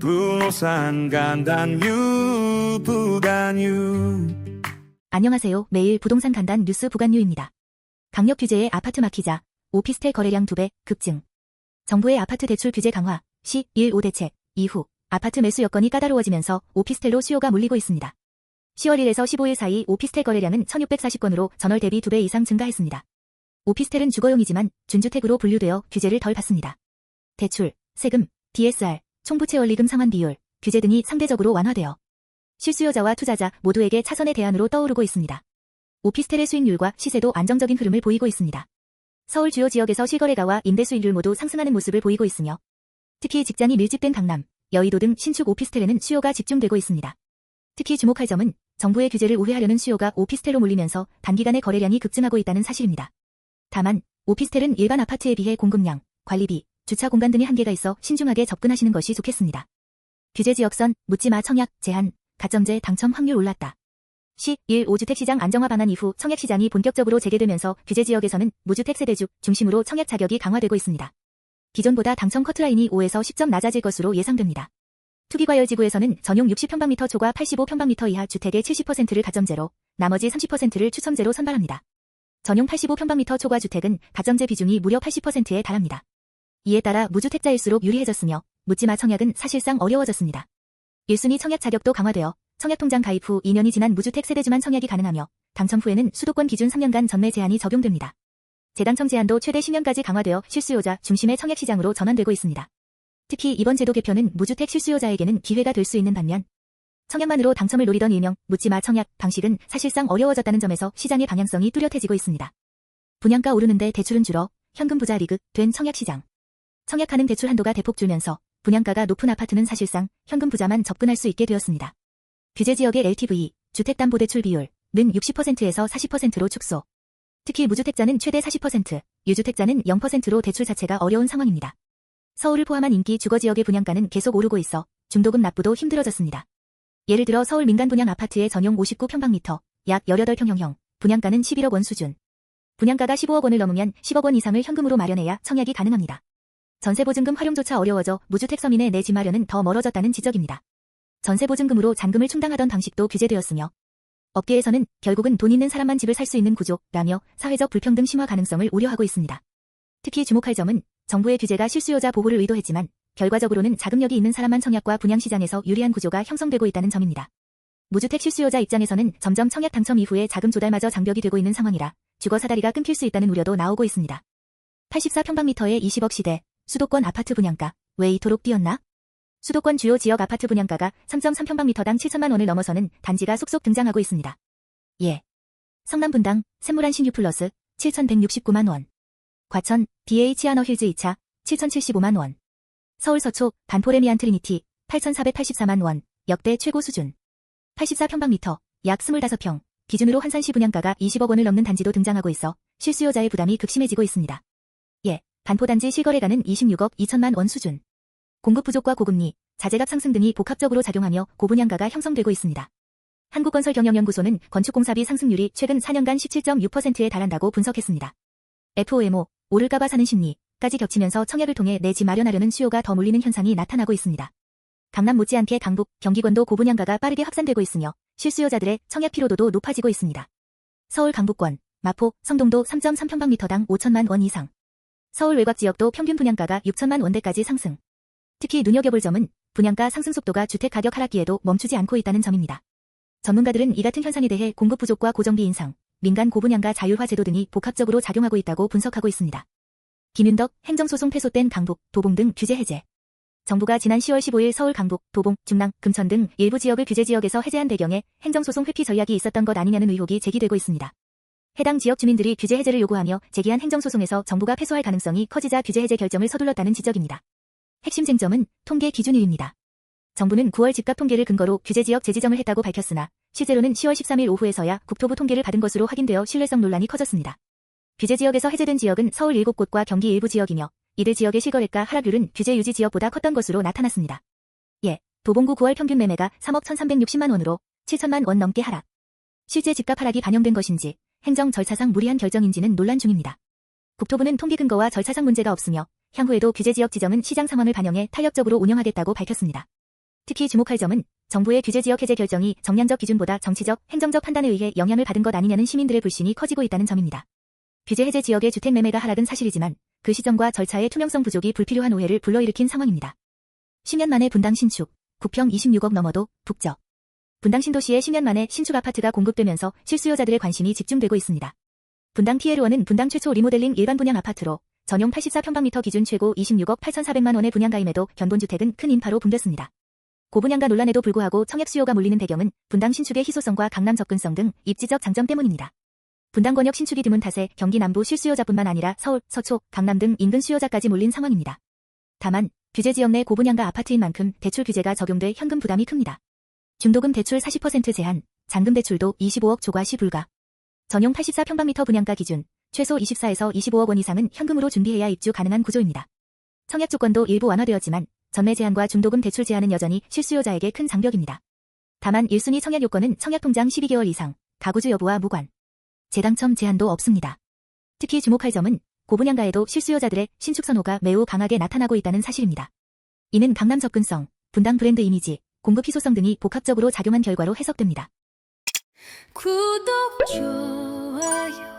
부동산 간단뉴 부간뉴. 안녕하세요. 매일 부동산 간단 뉴스 부간뉴입니다. 강력 규제에 아파트 막히자 오피스텔 거래량 2배 급증. 정부의 아파트 대출 규제 강화 시 1.5 대책 이후 아파트 매수 여건이 까다로워지면서 오피스텔로 수요가 몰리고 있습니다. 10월 1일에서 15일 사이 오피스텔 거래량은 1,640건으로 전월 대비 2배 이상 증가했습니다. 오피스텔은 주거용이지만 준주택으로 분류되어 규제를 덜 받습니다. 대출, 세금, DSR, 총부채 원리금 상환 비율, 규제 등이 상대적으로 완화되어 실수요자와 투자자 모두에게 차선의 대안으로 떠오르고 있습니다. 오피스텔의 수익률과 시세도 안정적인 흐름을 보이고 있습니다. 서울 주요 지역에서 실거래가와 임대 수익률 모두 상승하는 모습을 보이고 있으며 특히 직장이 밀집된 강남, 여의도 등 신축 오피스텔에는 수요가 집중되고 있습니다. 특히 주목할 점은 정부의 규제를 우회하려는 수요가 오피스텔로 몰리면서 단기간에 거래량이 급증하고 있다는 사실입니다. 다만 오피스텔은 일반 아파트에 비해 공급량, 관리비, 주차 공간 등의 한계가 있어 신중하게 접근하시는 것이 좋겠습니다. 규제 지역선, 묻지마 청약, 제한, 가점제 당첨 확률 올랐다. 시 1.5주택 시장 안정화 방안 이후 청약 시장이 본격적으로 재개되면서 규제 지역에서는 무주택 세대주 중심으로 청약 자격이 강화되고 있습니다. 기존보다 당첨 커트라인이 5에서 10점 낮아질 것으로 예상됩니다. 투기과열지구에서는 전용 60평방미터 초과 85평방미터 이하 주택의 70%를 가점제로 나머지 30%를 추첨제로 선발합니다. 전용 85평방미터 초과 주택은 가점제 비중이 무려 80%에 달합니다. 이에 따라 무주택자일수록 유리해졌으며 묻지마 청약은 사실상 어려워졌습니다. 1순위 청약 자격도 강화되어 청약통장 가입 후 2년이 지난 무주택 세대주만 청약이 가능하며 당첨 후에는 수도권 기준 3년간 전매 제한이 적용됩니다. 재당첨 제한도 최대 10년까지 강화되어 실수요자 중심의 청약 시장으로 전환되고 있습니다. 특히 이번 제도 개편은 무주택 실수요자에게는 기회가 될 수 있는 반면 청약만으로 당첨을 노리던 일명 묻지마 청약 방식은 사실상 어려워졌다는 점에서 시장의 방향성이 뚜렷해지고 있습니다. 분양가 오르는데 대출은 줄어 현금 부자 리그 된 청약 시장. 청약 가능 대출 한도가 대폭 줄면서 분양가가 높은 아파트는 사실상 현금 부자만 접근할 수 있게 되었습니다. 규제 지역의 LTV, 주택담보대출 비율은 60%에서 40%로 축소. 특히 무주택자는 최대 40%, 유주택자는 0%로 대출 자체가 어려운 상황입니다. 서울을 포함한 인기 주거지역의 분양가는 계속 오르고 있어 중도금 납부도 힘들어졌습니다. 예를 들어 서울 민간 분양 아파트의 전용 59평방미터, 약 18평형형, 분양가는 11억 원 수준. 분양가가 15억 원을 넘으면 10억 원 이상을 현금으로 마련해야 청약이 가능합니다. 전세보증금 활용조차 어려워져 무주택 서민의 내 집 마련은 더 멀어졌다는 지적입니다. 전세보증금으로 잔금을 충당하던 방식도 규제되었으며 업계에서는 결국은 돈 있는 사람만 집을 살 수 있는 구조라며 사회적 불평등 심화 가능성을 우려하고 있습니다. 특히 주목할 점은 정부의 규제가 실수요자 보호를 의도했지만 결과적으로는 자금력이 있는 사람만 청약과 분양시장에서 유리한 구조가 형성되고 있다는 점입니다. 무주택 실수요자 입장에서는 점점 청약 당첨 이후에 자금 조달마저 장벽이 되고 있는 상황이라 주거 사다리가 끊길 수 있다는 우려도 나오고 있습니다. 84평방미터에 20억 시대, 수도권 아파트 분양가, 왜 이토록 뛰었나? 수도권 주요 지역 아파트 분양가가 3.3평방미터당 7천만 원을 넘어서는 단지가 속속 등장하고 있습니다. 예. 성남 분당, 샘물안 신유 플러스, 7,169만 원. 과천, BH 하너 힐즈 2차, 7,075만 원. 서울 서초, 반포레미안 트리니티, 8,484만 원, 역대 최고 수준. 84평방미터, 약 25평, 기준으로 한산시 분양가가 20억 원을 넘는 단지도 등장하고 있어 실수요자의 부담이 극심해지고 있습니다. 예. 반포단지 실거래가는 26억 2천만 원 수준. 공급 부족과 고금리, 자재값 상승 등이 복합적으로 작용하며 고분양가가 형성되고 있습니다. 한국건설경영연구소는 건축공사비 상승률이 최근 4년간 17.6%에 달한다고 분석했습니다. FOMO, 오를까봐 사는 심리까지 겹치면서 청약을 통해 내 집 마련하려는 수요가 더 몰리는 현상이 나타나고 있습니다. 강남 못지않게 강북, 경기권도 고분양가가 빠르게 확산되고 있으며 실수요자들의 청약 피로도도 높아지고 있습니다. 서울 강북권, 마포, 성동도 3.3평방미터당 5천만 원 이상. 서울 외곽 지역도 평균 분양가가 6천만 원대까지 상승. 특히 눈여겨볼 점은 분양가 상승 속도가 주택 가격 하락기에도 멈추지 않고 있다는 점입니다. 전문가들은 이 같은 현상에 대해 공급 부족과 고정비 인상, 민간 고분양가 자율화 제도 등이 복합적으로 작용하고 있다고 분석하고 있습니다. 김윤덕, 행정소송 패소된 강북, 도봉 등 규제 해제. 정부가 지난 10월 15일 서울 강북, 도봉, 중랑, 금천 등 일부 지역을 규제 지역에서 해제한 배경에 행정소송 회피 전략이 있었던 것 아니냐는 의혹이 제기되고 있습니다. 해당 지역 주민들이 규제 해제를 요구하며 제기한 행정소송에서 정부가 패소할 가능성이 커지자 규제 해제 결정을 서둘렀다는 지적입니다. 핵심 쟁점은 통계 기준일입니다. 정부는 9월 집값 통계를 근거로 규제지역 재지정을 했다고 밝혔으나 실제로는 10월 13일 오후에서야 국토부 통계를 받은 것으로 확인되어 신뢰성 논란이 커졌습니다. 규제지역에서 해제된 지역은 서울 7곳과 경기 일부 지역이며 이들 지역의 실거래가 하락률은 규제 유지 지역보다 컸던 것으로 나타났습니다. 예, 도봉구 9월 평균 매매가 3억 1,360만 원으로 7천만 원 넘게 하락. 실제 집값 하락이 반영된 것인지 행정 절차상 무리한 결정인지는 논란 중입니다. 국토부는 통계 근거와 절차상 문제가 없으며 향후에도 규제지역 지정은 시장 상황을 반영해 탄력적으로 운영하겠다고 밝혔습니다. 특히 주목할 점은 정부의 규제 지역 해제 결정이 정량적 기준보다 정치적, 행정적 판단에 의해 영향을 받은 것 아니냐는 시민들의 불신이 커지고 있다는 점입니다. 규제 해제 지역의 주택 매매가 하락은 사실이지만 그 시점과 절차의 투명성 부족이 불필요한 오해를 불러일으킨 상황입니다. 10년 만에 분당 신축, 구평 26억 넘어도 북적. 분당 신도시에 10년 만에 신축 아파트가 공급되면서 실수요자들의 관심이 집중되고 있습니다. 분당 TL1은 분당 최초 리모델링 일반 분양 아파트로 전용 84평방미터 기준 최고 26억 8,400만 원의 분양가임에도 견본주택은 큰 인파로 붐볐습니다. 고분양가 논란에도 불구하고 청약 수요가 몰리는 배경은 분당 신축의 희소성과 강남 접근성 등 입지적 장점 때문입니다. 분당 권역 신축이 드문 탓에 경기 남부 실수요자뿐만 아니라 서울, 서초, 강남 등 인근 수요자까지 몰린 상황입니다. 다만 규제 지역 내 고분양가 아파트인 만큼 대출 규제가 적용돼 현금 부담이 큽니다. 중도금 대출 40% 제한, 잔금 대출도 25억 초과 시 불가. 전용 84평방미터 분양가 기준, 최소 24에서 25억 원 이상은 현금으로 준비해야 입주 가능한 구조입니다. 청약 조건도 일부 완화되었지만 전매 제한과 중도금 대출 제한은 여전히 실수요자에게 큰 장벽입니다. 다만 1순위 청약 요건은 청약통장 12개월 이상, 가구주 여부와 무관. 재당첨 제한도 없습니다. 특히 주목할 점은 고분양가에도 실수요자들의 신축 선호가 매우 강하게 나타나고 있다는 사실입니다. 이는 강남 접근성, 분당 브랜드 이미지, 공급 희소성 등이 복합적으로 작용한 결과로 해석됩니다. 구독, 좋아요